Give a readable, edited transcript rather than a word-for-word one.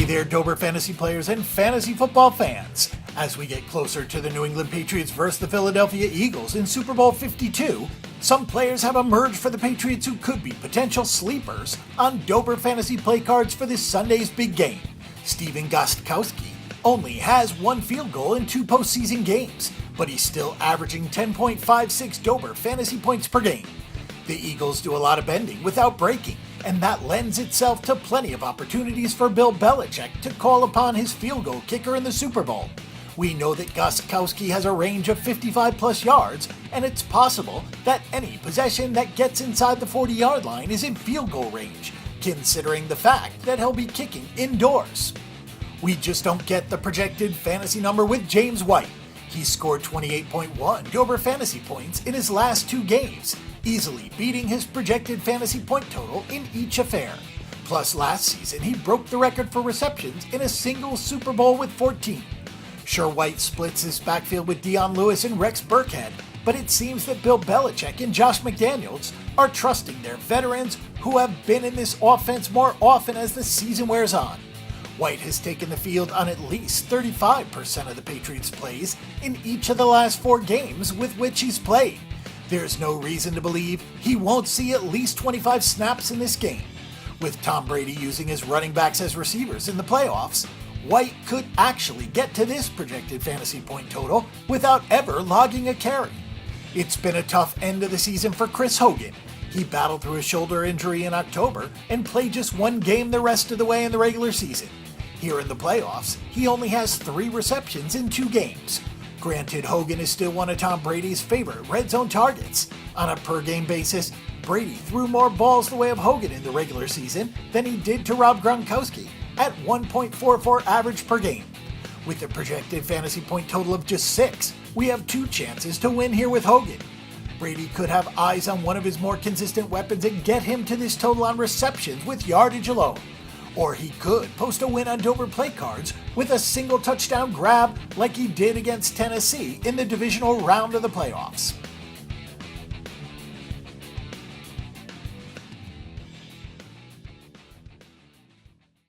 there, Dober Fantasy players and fantasy football fans. As we get closer to the New England Patriots versus the Philadelphia Eagles in Super Bowl 52, some players have emerged for the Patriots who could be potential sleepers on Dober Fantasy play cards for this Sunday's big game. Stephen Gostkowski only has one field goal in 2 postseason games, but he's still averaging 10.56 Dober Fantasy points per game. The Eagles do a lot of bending without breaking, and that lends itself to plenty of opportunities for Bill Belichick to call upon his field goal kicker in the Super Bowl. We know that Gostkowski has a range of 55 plus yards, and it's possible that any possession that gets inside the 40-yard line is in field goal range, considering the fact that he'll be kicking indoors. We just don't get the projected fantasy number with James White. He scored 28.1 Dober Fantasy points in his last 2 games, easily beating his projected fantasy point total in each affair. Plus, last season he broke the record for receptions in a single Super Bowl with 14. Sure, White splits his backfield with Dion Lewis and Rex Burkhead, but it seems that Bill Belichick and Josh McDaniels are trusting their veterans who have been in this offense more often as the season wears on. White has taken the field on at least 35% of the Patriots' plays in each of the last 4 games with which he's played. There's no reason to believe he won't see at least 25 snaps in this game. With Tom Brady using his running backs as receivers in the playoffs, White could actually get to this projected fantasy point total without ever logging a carry. It's been a tough end of the season for Chris Hogan. He battled through a shoulder injury in October and played just 1 game the rest of the way in the regular season. Here in the playoffs, he only has 3 receptions in 2 games. Granted, Hogan is still one of Tom Brady's favorite red zone targets. On a per-game basis, Brady threw more balls the way of Hogan in the regular season than he did to Rob Gronkowski at 1.44 average per game. With a projected fantasy point total of just 6, we have 2 chances to win here with Hogan. Brady could have eyes on one of his more consistent weapons and get him to this total on receptions with yardage alone. Or he could post a win on Dober play cards with a single touchdown grab like he did against Tennessee in the divisional round of the playoffs.